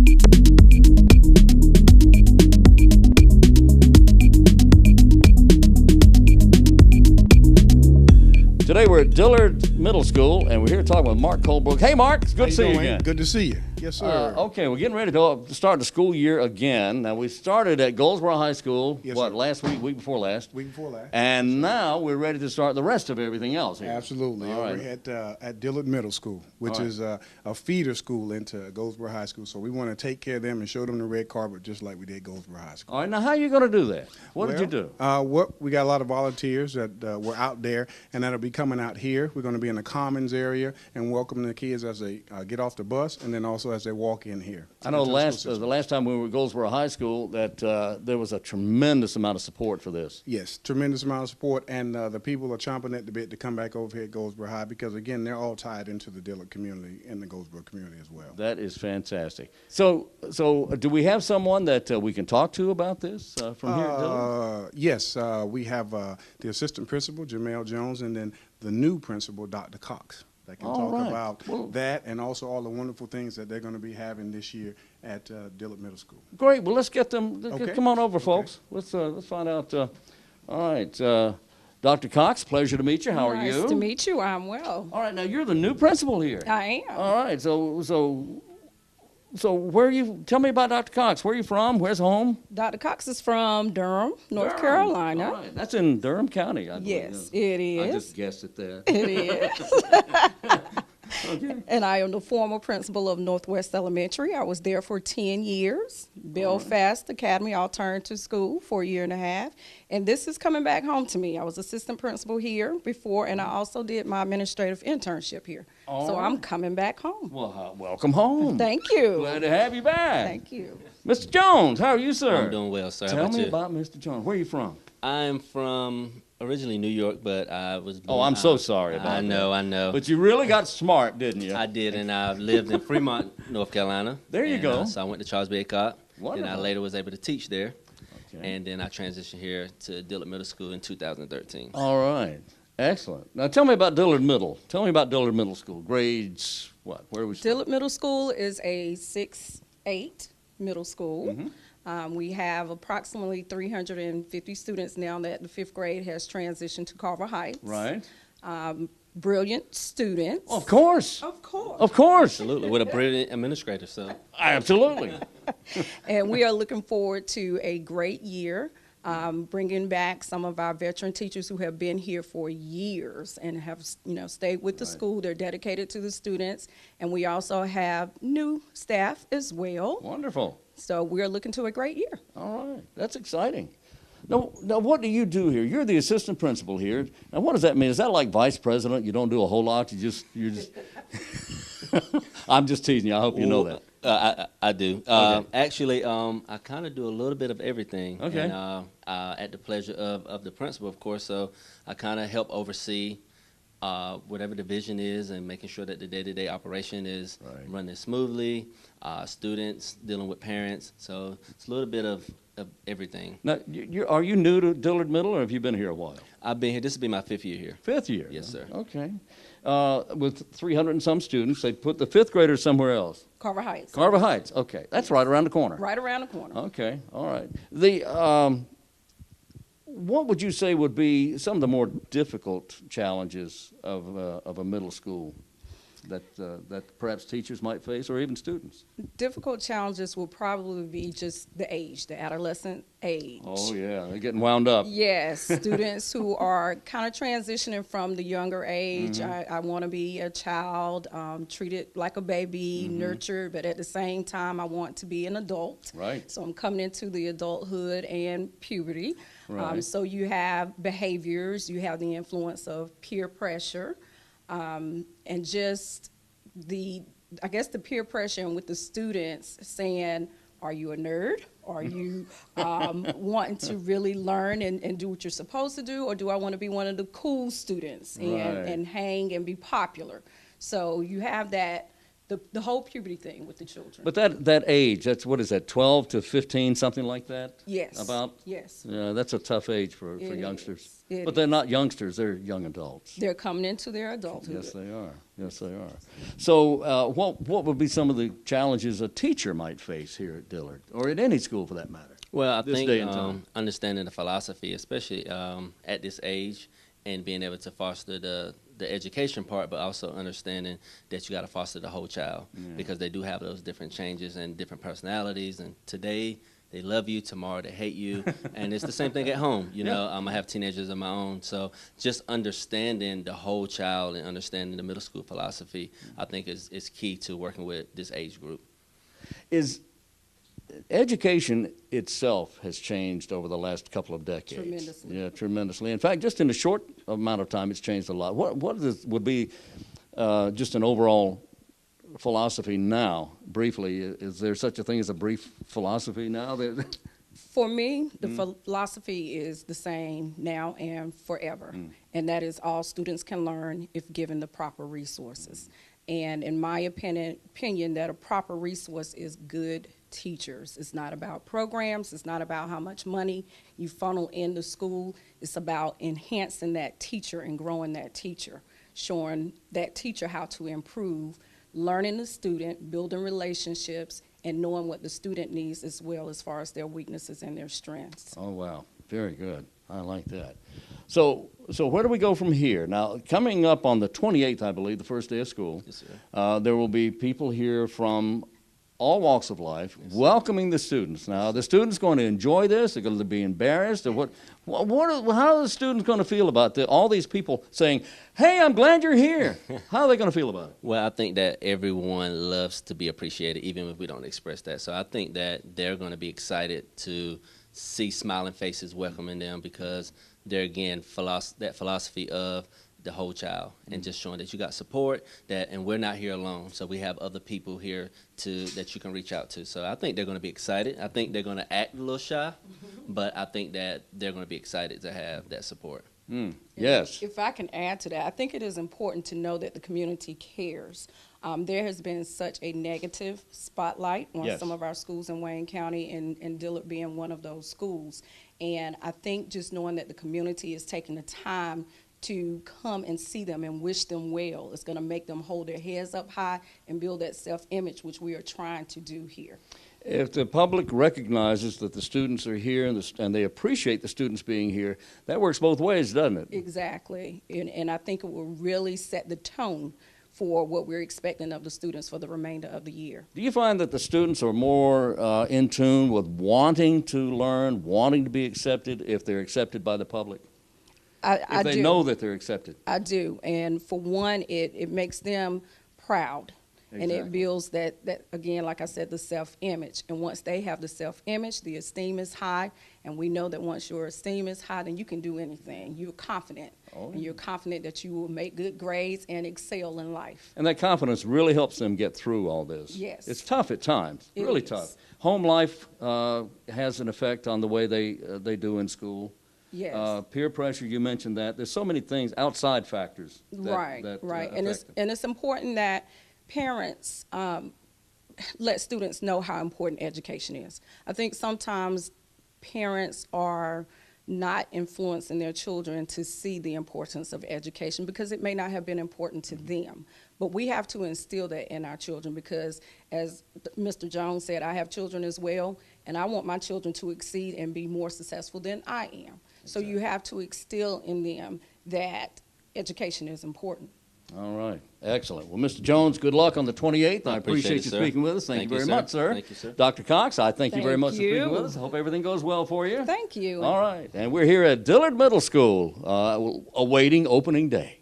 Today we're at Dillard Middle School, and we're here talking with Mark Colebrook. Hey, Mark, it's good to see you again. Good to see you. Yes, sir. Okay, we're getting ready to start the school year again. Now, we started at Goldsboro High School, Yes, what, sir. last week, week before last? Week before last. And now we're ready to start the rest of everything else here. Absolutely. All right. We're at Dillard Middle School, which All right. is a feeder school into Goldsboro High School. So we want to take care of them and show them the red carpet just like we did Goldsboro High School. All right, now how are you going to do that? What did you do? We got a lot of volunteers that were out there, and that'll be coming out here. We're going to be in the Commons area and welcome the kids as they get off the bus, and then also as they walk in here. I know the last time we were at Goldsboro High School that there was a tremendous amount of support for this. Yes, tremendous amount of support, and the people are chomping at the bit to come back over here at Goldsboro High because, again, they're all tied into the Dillard community and the Goldsboro community as well. That is fantastic. So do we have someone that we can talk to about this from here at Dillard? Yes, we have the assistant principal, Jamel Jones, and then the new principal, Dr. Cox, that can talk about that and also all the wonderful things that they're going to be having this year at Dillard Middle School. Great. Well, let's get them. Okay. Come on over, folks. Let's find out. All right. Dr. Cox, pleasure to meet you. How are you? Nice to meet you. I'm well. All right. Now, you're the new principal here. I am. All right. So where are you? Tell me about Dr. Cox. Where are you from? Where's home? Dr. Cox is from Durham, North Carolina. All right. That's in Durham County, I believe. Yes, it is. I just guessed it there. It is. Okay. And I am the former principal of Northwest Elementary. I was there for 10 years. Belfast Academy alternative school for a year and a half. And this is coming back home to me. I was assistant principal here before, and I also did my administrative internship here. So I'm coming back home. Well, welcome home. Thank you. Glad to have you back. Thank you. Mr. Jones, how are you, sir? I'm doing well, sir. How Tell about me you? about Mr. Jones. Where are you from? I'm from originally New York, but I was born. Oh, I'm so sorry about that. I know. But you really got smart, didn't you? I did, and I lived in Fremont, North Carolina. There you go. So I went to Charles Bay Cott, and I Wonderful. later was able to teach there. Okay. And then I transitioned here to Dillard Middle School in 2013. All right. Excellent. Now tell me about Dillard Middle. Tell me about Dillard Middle School. Grades, what? Where are we starting? Dillard Middle School is a 6-8 middle school. Mm-hmm. We have approximately 350 students now that the 5th grade has transitioned to Carver Heights. Right. Brilliant students. Of course. Of course. Of course. Absolutely, with a brilliant administrator. So Absolutely. And we are looking forward to a great year, bringing back some of our veteran teachers who have been here for years and have, stayed with the school. They're dedicated to the students. And we also have new staff as well. Wonderful. So we're looking to a great year. All right. That's exciting. Now, what do you do here? You're the assistant principal here. Now, what does that mean? Is that like vice president? You don't do a whole lot? You're just. I'm just teasing you. I hope you know that. I do. Okay. Actually, I kind of do a little bit of everything. Okay. And, at the pleasure of the principal, of course. So I kind of help oversee whatever the vision is and making sure that the day-to-day operation is running smoothly. Students dealing with parents. So it's a little bit of everything. Now, are you new to Dillard Middle, or have you been here a while? I've been here. This will be my 5th year here. 5th year? Yes, sir. Okay. With 300 and some students, they put the 5th graders somewhere else. Carver Heights. Carver Heights, okay. That's right around the corner. Right around the corner. Okay, all right. What would you say would be some of the more difficult challenges of a middle school that perhaps teachers might face, or even students? Difficult challenges will probably be just the age, the adolescent age. Oh, yeah, they're getting wound up. Yes, students who are kind of transitioning from the younger age. Mm-hmm. I want to be a child, treated like a baby, nurtured, but at the same time, I want to be an adult. Right. So I'm coming into the adulthood and puberty. Right. So you have behaviors, you have the influence of peer pressure, and just the peer pressure with the students saying, are you a nerd? Are you wanting to really learn and do what you're supposed to do? Or do I want to be one of the cool students and hang and be popular? So you have that the whole puberty thing with the children. But that age, that's, what is that, 12 to 15, something like that? Yes. About? Yes. Yeah, that's a tough age for It youngsters. is. It But they're not youngsters, they're young adults. They're coming into their adulthood. Yes, they are. Yes, they are. So what would be some of the challenges a teacher might face here at Dillard, or at any school for that matter? Well, I This think day and time. understanding the philosophy, especially at this age, and being able to foster the education part, but also understanding that you got to foster the whole child, because they do have those different changes and different personalities. And today they love you, tomorrow they hate you, and it's the same thing at home. You know, I have teenagers of my own, so just understanding the whole child and understanding the middle school philosophy, I think is key to working with this age group. Is education itself has changed over the last couple of decades. Tremendously. Yeah, tremendously. In fact, just in a short amount of time, it's changed a lot. What would be just an overall philosophy now, briefly? Is there such a thing as a brief philosophy now? For me, the philosophy is the same now and forever, and that is all students can learn if given the proper resources. And in my opinion, that a proper resource is good teachers. It's not about programs. It's not about how much money you funnel into school. It's about enhancing that teacher and growing that teacher, showing that teacher how to improve, learning the student, building relationships, and knowing what the student needs as well as far as their weaknesses and their strengths. Oh, wow. Very good. I like that. So where do we go from here? Now, coming up on the 28th, I believe, the first day of school, Yes, sir. there will be people here from all walks of life welcoming the students. Now, the students going to enjoy this? They're going to be embarrassed? Or how are the students going to feel about all these people saying, hey, I'm glad you're here? How are they going to feel about it? Well, I think that everyone loves to be appreciated, even if we don't express that. So I think that they're going to be excited to see smiling faces welcoming them, because they're, again, that philosophy of the whole child, and just showing that you got support, and we're not here alone. So we have other people here that you can reach out to. So I think they're going to be excited. I think they're going to act a little shy, but I think that they're going to be excited to have that support. Yes. If I can add to that, I think it is important to know that the community cares. There has been such a negative spotlight on some of our schools in Wayne County, and Dillard being one of those schools. And I think just knowing that the community is taking the time to come and see them and wish them well, it's going to make them hold their heads up high and build that self-image, which we are trying to do here. If the public recognizes that the students are here and they appreciate the students being here, that works both ways, doesn't it? Exactly. And I think it will really set the tone for what we're expecting of the students for the remainder of the year. Do you find that the students are more in tune with wanting to learn, wanting to be accepted, if they're accepted by the public? I If they do. know that they're accepted? I do. And for one, it makes them proud. And Exactly. it builds that, again, like I said, the self-image. And once they have the self-image, the esteem is high. And we know that once your esteem is high, then you can do anything. You're confident. Oh, And you're confident that you will make good grades and excel in life. And that confidence really helps them get through all this. Yes. It's tough at times, It really is. tough. Home life has an effect on the way they do in school. Yes. Peer pressure, you mentioned that. There's so many things, outside factors. Right. And affect it's important that parents let students know how important education is. I think sometimes parents are not influencing their children to see the importance of education because it may not have been important to them. But we have to instill that in our children because, as Mr. Jones said, I have children as well, and I want my children to exceed and be more successful than I am. So you have to instill in them that education is important. All right. Excellent. Well, Mr. Jones, good luck on the 28th. I appreciate you it, sir. speaking with us. Thank you very sir. much, sir. Thank you, sir. Dr. Cox, I thank you very Thank much for speaking you. with us. I hope everything goes well for you. Thank you. All right. And we're here at Dillard Middle School awaiting opening day.